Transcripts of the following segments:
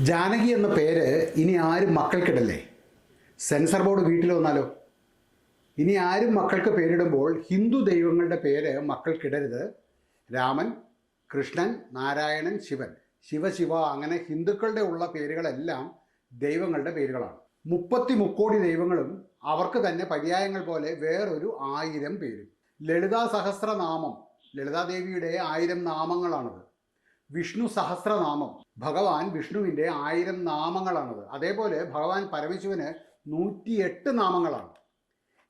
ജാനകി എന്ന പേര് ഇനി ആരും മക്കൾക്കിടല്ലേ? സെൻസർ ബോർഡ് വീട്ടിൽ വന്നാലോ? ഇനി ആരും മക്കൾക്ക് പേരിടുമ്പോൾ ഹിന്ദു ദൈവങ്ങളുടെ പേര് മക്കൾക്കിടരുത്. രാമൻ, കൃഷ്ണൻ, നാരായണൻ, ശിവൻ, ശിവശിവ അങ്ങനെ ഹിന്ദുക്കളുടെ ഉള്ള പേരുകളെല്ലാം ദൈവങ്ങളുടെ പേരുകളാണ്. 30 ദൈവങ്ങളും അവർക്ക് തന്നെ പര്യായങ്ങൾ പോലെ വേറൊരു 1000 പേരും. ലളിതാ സഹസ്രനാമം ലളിതാദേവിയുടെ 1000 നാമങ്ങളാണത്. വിഷ്ണു സഹസ്രനാമം ഭഗവാൻ വിഷ്ണുവിൻ്റെ 1000 നാമങ്ങളാണത്. അതേപോലെ ഭഗവാൻ പരമശിവന് 108 നാമങ്ങളാണ്.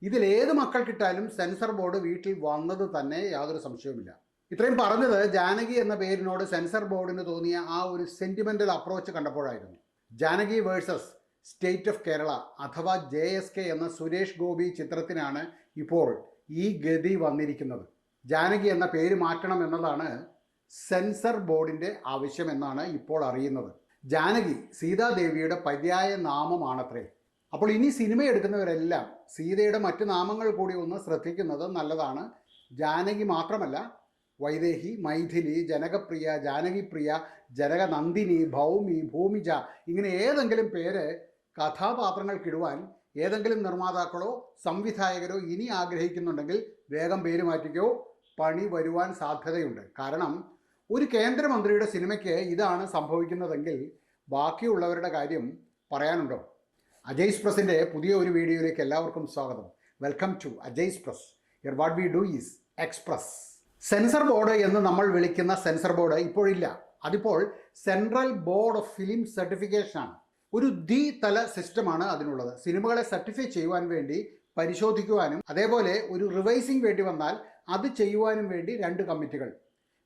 ഇതിലേത് മക്കൾക്കിട്ടാലും സെൻസർ ബോർഡ് വീട്ടിൽ വന്നത് തന്നെ യാതൊരു സംശയവുമില്ല. ഇത്രയും പറഞ്ഞത് ജാനകി എന്ന പേരിനോട് സെൻസർ ബോർഡിന് തോന്നിയ ആ ഒരു സെൻറ്റിമെൻ്റൽ അപ്രോച്ച് കണ്ടപ്പോഴായിരുന്നു. Janaki versus state of Kerala അഥവാ JSK എന്ന സുരേഷ് ഗോപി ചിത്രത്തിനാണ് ഇപ്പോൾ ഈ ഗതി വന്നിരിക്കുന്നത്. ജാനകി എന്ന പേര് മാറ്റണം എന്നതാണ് സെൻസർ ബോർഡിൻ്റെ ആവശ്യമെന്നാണ് ഇപ്പോൾ അറിയുന്നത്. ജാനകി സീതാദേവിയുടെ പര്യായ നാമമാണത്രേ. അപ്പോൾ ഇനി സിനിമ എടുക്കുന്നവരെല്ലാം സീതയുടെ മറ്റ് നാമങ്ങൾ കൂടി ഒന്ന് ശ്രദ്ധിക്കുന്നത് നല്ലതാണ്. ജാനകി മാത്രമല്ല, വൈദേഹി, മൈഥിലി, ജനകപ്രിയ, ജാനകിപ്രിയ, ജനകനന്ദിനി, ഭൗമി, ഭൂമിജ ഇങ്ങനെ ഏതെങ്കിലും പേര് കഥാപാത്രങ്ങൾക്കിടുവാൻ ഏതെങ്കിലും നിർമ്മാതാക്കളോ സംവിധായകരോ ഇനി ആഗ്രഹിക്കുന്നുണ്ടെങ്കിൽ വേഗം പേര് മാറ്റിക്കോ, പണി വരുവാൻ സാധ്യതയുണ്ട്. കാരണം ഒരു കേന്ദ്രമന്ത്രിയുടെ സിനിമയ്ക്ക് ഇതാണ് സംഭവിക്കുന്നതെങ്കിൽ ബാക്കിയുള്ളവരുടെ കാര്യം പറയാനുണ്ടോ? അജയ്സ് പ്രസിൻ്റെ പുതിയ ഒരു വീഡിയോയിലേക്ക് എല്ലാവർക്കും സ്വാഗതം. Welcome to Ajay's press. Here what we do is express. Censor board എന്ന് നമ്മൾ വിളിക്കുന്ന സെൻസർ ബോർഡ് ഇപ്പോഴില്ല. അതിപ്പോൾ സെൻട്രൽ ബോർഡ് ഓഫ് ഫിലിം സർട്ടിഫിക്കേഷനാണ്. ഒരു തല സിസ്റ്റമാണ് അതിനുള്ളത്. സിനിമകളെ സർട്ടിഫൈ ചെയ്യുവാൻ വേണ്ടി പരിശോധിക്കുവാനും അതേപോലെ ഒരു റിവൈസിംഗ് വേണ്ടി വന്നാൽ അത് ചെയ്യുവാനും വേണ്ടി 2 കമ്മിറ്റികൾ.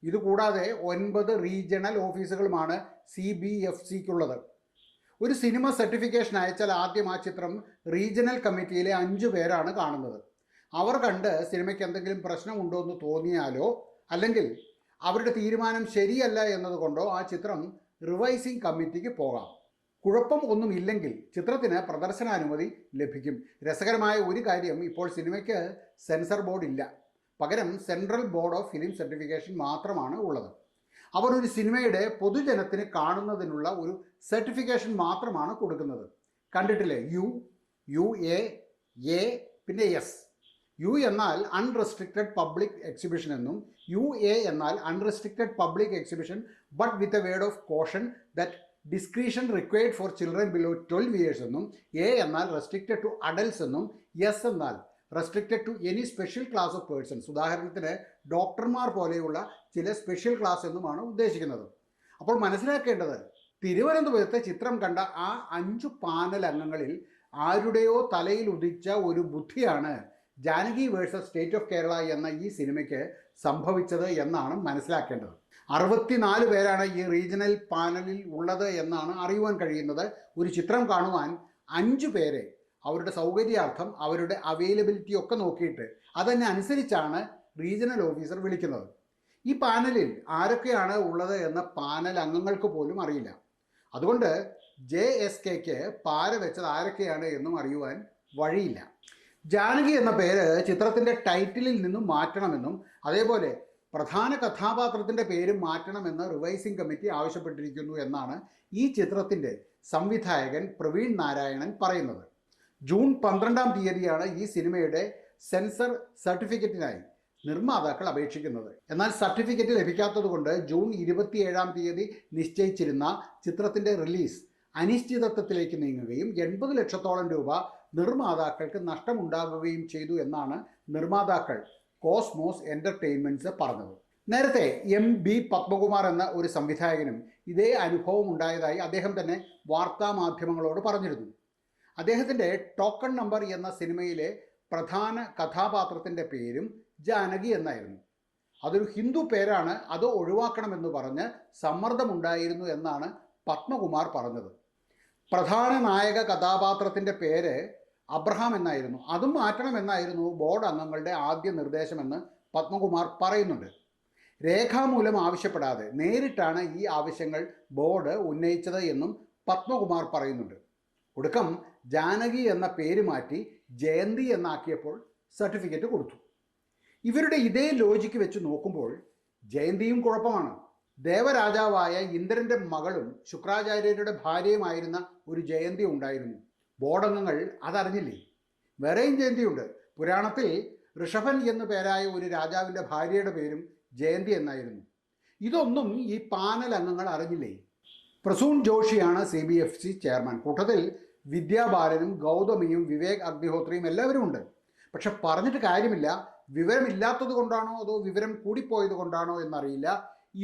ഇതുകൂടാതെ 9 റീജിയണൽ ഓഫീസുകളുമാണ് CBFCക്കുള്ളത്. ഒരു സിനിമ സർട്ടിഫിക്കേഷൻ അയച്ചാൽ ആദ്യം ആ ചിത്രം റീജിയണൽ കമ്മിറ്റിയിലെ 5 പേരാണ് കാണുന്നത്. അവർ കണ്ട് സിനിമയ്ക്ക് എന്തെങ്കിലും പ്രശ്നമുണ്ടോ എന്ന് തോന്നിയാലോ അല്ലെങ്കിൽ അവരുടെ തീരുമാനം ശരിയല്ല എന്നതുകൊണ്ടോ ആ ചിത്രം റിവൈസിംഗ് കമ്മിറ്റിക്ക് പോകാം. കുഴപ്പം ഒന്നുമില്ലെങ്കിൽ ചിത്രത്തിന് പ്രദർശനാനുമതി ലഭിക്കും. രസകരമായ ഒരു കാര്യം, ഇപ്പോൾ സിനിമയ്ക്ക് സെൻസർ ബോർഡ് ഇല്ല. പകരം central board of film certification മാത്രമാണ് ഉള്ളത്. അവർ ഒരു സിനിമയുടെ പൊതുജനത്തിന് കാണുന്നതിനുള്ള ഒരു സർട്ടിഫിക്കേഷൻ മാത്രമാണ് കൊടുക്കുന്നത്. കണ്ടിട്ടില്ലേ? UA പിന്നെ S. U എന്നാൽ അൺറെസ്ട്രിക്റ്റഡ് പബ്ലിക് എക്സിബിഷൻ എന്നും UA എന്നാൽ unrestricted public exhibition but with a word of caution that discretion required for children below 12 years എന്നും A എന്നാൽ റെസ്ട്രിക്റ്റഡ് ടു അഡൽട്സ് എന്നും S എന്നാൽ restricted to any special class of persons, ഉദാഹരണത്തിന് ഡോക്ടർമാർ പോലെയുള്ള ചില സ്പെഷ്യൽ ക്ലാസ് എന്നുമാണ് ഉദ്ദേശിക്കുന്നത്. അപ്പോൾ മനസ്സിലാക്കേണ്ടത്, തിരുവനന്തപുരത്തെ ചിത്രം കണ്ട ആ 5 പാനൽ അംഗങ്ങളിൽ ആരുടെയോ തലയിൽ ഉദിച്ച ഒരു ബുദ്ധിയാണ് Janaki versus state of Kerala എന്ന ഈ സിനിമയ്ക്ക് സംഭവിച്ചത് എന്നാണ് മനസ്സിലാക്കേണ്ടത്. 64 പേരാണ് ഈ റീജിയണൽ പാനലിൽ ഉള്ളത് എന്നാണ് അറിയുവാൻ കഴിയുന്നത്. ഒരു ചിത്രം കാണുവാൻ 5 പേരെ അവരുടെ സൗകര്യാർത്ഥം അവരുടെ അവൈലബിലിറ്റി ഒക്കെ നോക്കിയിട്ട് അതനുസരിച്ചാണ് റീജിയണൽ ഓഫീസർ വിളിക്കുന്നത്. ഈ പാനലിൽ ആരൊക്കെയാണ് ഉള്ളത് എന്ന് പാനൽ അംഗങ്ങൾക്ക് പോലും അറിയില്ല. അതുകൊണ്ട് JSKക്ക് പാര വെച്ചത് ആരൊക്കെയാണ് എന്നും അറിയുവാൻ വഴിയില്ല. ജാനകി എന്ന പേര് ചിത്രത്തിൻ്റെ ടൈറ്റിലിൽ നിന്നും മാറ്റണമെന്നും അതേപോലെ പ്രധാന കഥാപാത്രത്തിൻ്റെ പേരും മാറ്റണമെന്ന് റിവൈസിംഗ് കമ്മിറ്റി ആവശ്യപ്പെട്ടിരിക്കുന്നു എന്നാണ് ഈ ചിത്രത്തിൻ്റെ സംവിധായകൻ പ്രവീൺ നാരായണൻ പറയുന്നത്. ജൂൺ 12-ാം തീയതിയാണ് ഈ സിനിമയുടെ സെൻസർ സർട്ടിഫിക്കറ്റിനായി നിർമ്മാതാക്കൾ അപേക്ഷിക്കുന്നത്. എന്നാൽ സർട്ടിഫിക്കറ്റ് ലഭിക്കാത്തതുകൊണ്ട് ജൂൺ 27-ാം തീയതി നിശ്ചയിച്ചിരുന്ന ചിത്രത്തിൻ്റെ റിലീസ് അനിശ്ചിതത്വത്തിലേക്ക് നീങ്ങുകയും 80 ലക്ഷത്തോളം രൂപ നിർമ്മാതാക്കൾക്ക് നഷ്ടമുണ്ടാകുകയും ചെയ്തു എന്നാണ് നിർമ്മാതാക്കൾ കോസ്മോസ് എൻ്റർടൈൻമെൻറ്റ്സ് പറഞ്ഞത്. നേരത്തെ MB പത്മകുമാർ എന്ന ഒരു സംവിധായകനും ഇതേ അനുഭവം ഉണ്ടായതായി അദ്ദേഹം തന്നെ വാർത്താമാധ്യമങ്ങളോട് പറഞ്ഞിരുന്നു. അദ്ദേഹത്തിൻ്റെ ടോക്കൺ നമ്പർ എന്ന സിനിമയിലെ പ്രധാന കഥാപാത്രത്തിൻ്റെ പേരും ജാനകി എന്നായിരുന്നു. അതൊരു ഹിന്ദു പേരാണ്, അത് ഒഴിവാക്കണമെന്ന് പറഞ്ഞ് സമ്മർദ്ദമുണ്ടായിരുന്നു എന്നാണ് പത്മകുമാർ പറഞ്ഞത്. പ്രധാന നായക കഥാപാത്രത്തിൻ്റെ പേര് അബ്രഹാം എന്നായിരുന്നു, അതും മാറ്റണമെന്നായിരുന്നു ബോർഡ് അംഗങ്ങളുടെ ആദ്യ നിർദ്ദേശമെന്ന് പത്മകുമാർ പറയുന്നുണ്ട്. രേഖാമൂലം ആവശ്യപ്പെടാതെ നേരിട്ടാണ് ഈ ആവശ്യങ്ങൾ ബോർഡ് ഉന്നയിച്ചത് എന്നും പത്മകുമാർ പറയുന്നുണ്ട്. ഒടുക്കം ജാനകി എന്ന പേര് മാറ്റി ജയന്തി എന്നാക്കിയപ്പോൾ സർട്ടിഫിക്കറ്റ് കൊടുത്തു. ഇവരുടെ ഇതേ ലോജിക്ക് വെച്ച് നോക്കുമ്പോൾ ജയന്തിയും കുഴപ്പമാണ്. ദേവരാജാവായ ഇന്ദ്രൻ്റെ മകളും ശുക്രാചാര്യരുടെ ഭാര്യയുമായിരുന്ന ഒരു ജയന്തി ഉണ്ടായിരുന്നു. ബോർഡംഗങ്ങൾ അതറിഞ്ഞില്ലേ? വേറെയും ജയന്തിയുണ്ട്. പുരാണത്തിൽ ഋഷഭൻ എന്നു പേരായ ഒരു രാജാവിൻ്റെ ഭാര്യയുടെ പേരും ജയന്തി എന്നായിരുന്നു. ഇതൊന്നും ഈ പാനൽ അംഗങ്ങൾ അറിഞ്ഞില്ലേ? പ്രസൂൺ ജോഷിയാണ് CBFC ചെയർമാൻ. കൂട്ടത്തിൽ വിദ്യാബാലനും ഗൗതമിയും വിവേക് അഗ്നിഹോത്രിയും എല്ലാവരും ഉണ്ട്. പക്ഷെ പറഞ്ഞിട്ട് കാര്യമില്ല. വിവരമില്ലാത്തത് കൊണ്ടാണോ അതോ വിവരം കൂടിപ്പോയത് കൊണ്ടാണോ എന്നറിയില്ല,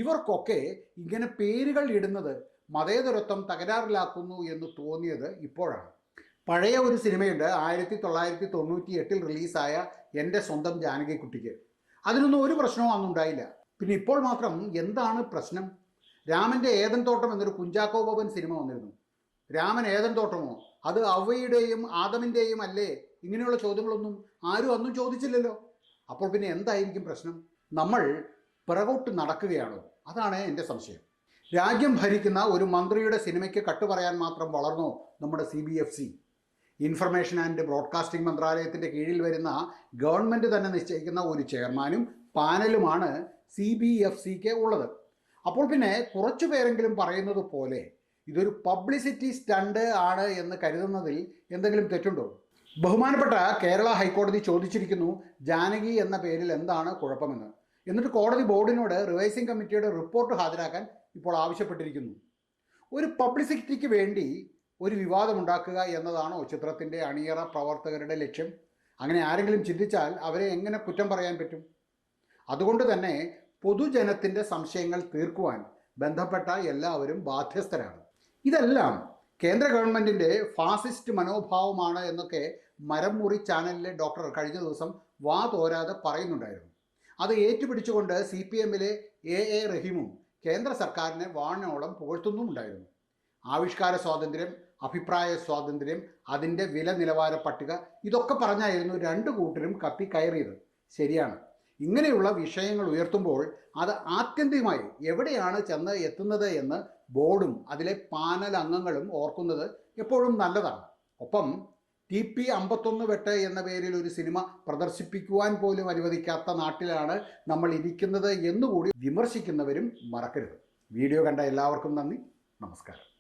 ഇവർക്കൊക്കെ ഇങ്ങനെ പേരുകൾ ഇടുന്നത് മതേതരത്വം തകരാറിലാക്കുന്നു എന്ന് തോന്നിയത് ഇപ്പോഴാണ്. പഴയ ഒരു സിനിമയുണ്ട്, 1998 റിലീസായ എൻ്റെ സ്വന്തം ജാനകിക്കുട്ടിക്ക്. അതിനൊന്നും ഒരു പ്രശ്നവും അന്നുണ്ടായില്ല. പിന്നെ ഇപ്പോൾ മാത്രം എന്താണ് പ്രശ്നം? രാമൻ്റെ ഏദൻ തോട്ടം എന്നൊരു കുഞ്ചാക്കോ ബോബൻ സിനിമ വന്നിരുന്നു. രാമൻ ഏദൻ തോട്ടമോ? അത് അവയുടെയും ആദമിൻ്റെയും അല്ലേ? ഇങ്ങനെയുള്ള ചോദ്യങ്ങളൊന്നും ആരും അന്നും ചോദിച്ചില്ലല്ലോ. അപ്പോൾ പിന്നെ എന്തായിരിക്കും പ്രശ്നം? നമ്മൾ പിറകോട്ട് നടക്കുകയാണോ? അതാണ് എൻ്റെ സംശയം. രാജ്യം ഭരിക്കുന്ന ഒരു മന്ത്രിയുടെ സിനിമയ്ക്ക് കട്ടുപറയാൻ മാത്രം വളർന്നോ നമ്മുടെ CBFC? ഇൻഫർമേഷൻ ആൻഡ് ബ്രോഡ്കാസ്റ്റിംഗ് മന്ത്രാലയത്തിൻ്റെ കീഴിൽ വരുന്ന ഗവൺമെൻറ് തന്നെ നിശ്ചയിക്കുന്ന ഒരു ചെയർമാനും പാനലുമാണ് CBFCക്ക് ഉള്ളത്. അപ്പോൾ പിന്നെ കുറച്ചു പേരെങ്കിലും പറയുന്നത് പോലെ ഇതൊരു പബ്ലിസിറ്റി സ്റ്റണ്ട് ആണ് എന്ന് കരുതുന്നതിൽ എന്തെങ്കിലും തെറ്റുണ്ടോ? ബഹുമാനപ്പെട്ട കേരള ഹൈക്കോടതി ചോദിച്ചിരിക്കുന്നു ജാനകി എന്ന പേരിൽ എന്താണ് കുഴപ്പമെന്ന്. എന്നിട്ട് കോടതി ബോർഡിനോട് റിവൈസിംഗ് കമ്മിറ്റിയുടെ റിപ്പോർട്ട് ഹാജരാക്കാൻ ഇപ്പോൾ ആവശ്യപ്പെട്ടിരിക്കുന്നു. ഒരു പബ്ലിസിറ്റിക്ക് വേണ്ടി ഒരു വിവാദമുണ്ടാക്കുക എന്നതാണോ ചിത്രത്തിൻ്റെ അണിയറ പ്രവർത്തകരുടെ ലക്ഷ്യം? അങ്ങനെ ആരെങ്കിലും ചിന്തിച്ചാൽ അവരെ എങ്ങനെ കുറ്റം പറയാൻ പറ്റും? അതുകൊണ്ട് തന്നെ പൊതുജനത്തിൻ്റെ സംശയങ്ങൾ തീർക്കുവാൻ ബന്ധപ്പെട്ട എല്ലാവരും ബാധ്യസ്ഥരാണ്. ഇതെല്ലാം കേന്ദ്ര ഗവൺമെൻറ്റിൻ്റെ ഫാസിസ്റ്റ് മനോഭാവമാണ് എന്നൊക്കെ മരംമുറി ചാനലിലെ ഡോക്ടർ കഴിഞ്ഞ ദിവസം വാ തോരാതെ പറയുന്നുണ്ടായിരുന്നു. അത് ഏറ്റുപിടിച്ചുകൊണ്ട് CPMലെ AA റഹീമും കേന്ദ്ര സർക്കാരിനെ വാണോളം പുകഴ്ത്തുന്നുമുണ്ടായിരുന്നു. ആവിഷ്കാര സ്വാതന്ത്ര്യം, അഭിപ്രായ സ്വാതന്ത്ര്യം, അതിൻ്റെ വില നിലവാര പട്ടിക, ഇതൊക്കെ പറഞ്ഞായിരുന്നു രണ്ടു കൂട്ടരും കത്തിക്കയറിയത്. ശരിയാണ്. ഇങ്ങനെയുള്ള വിഷയങ്ങൾ ഉയർത്തുമ്പോൾ അത് ആത്യന്തികമായി എവിടെയാണ് ചെന്ന് എത്തുന്നത് എന്ന് ബോർഡും അതിലെ പാനൽ അംഗങ്ങളും ഓർക്കുന്നത് എപ്പോഴും നല്ലതാണ്. ഒപ്പം TP51 വെട്ട് എന്ന പേരിൽ ഒരു സിനിമ പ്രദർശിപ്പിക്കുവാൻ പോലും അനുവദിക്കാത്ത നാട്ടിലാണ് നമ്മൾ ഇരിക്കുന്നത് എന്നുകൂടി വിമർശിക്കുന്നവരും മറക്കരുത്. വീഡിയോ കണ്ട എല്ലാവർക്കും നന്ദി. നമസ്കാരം.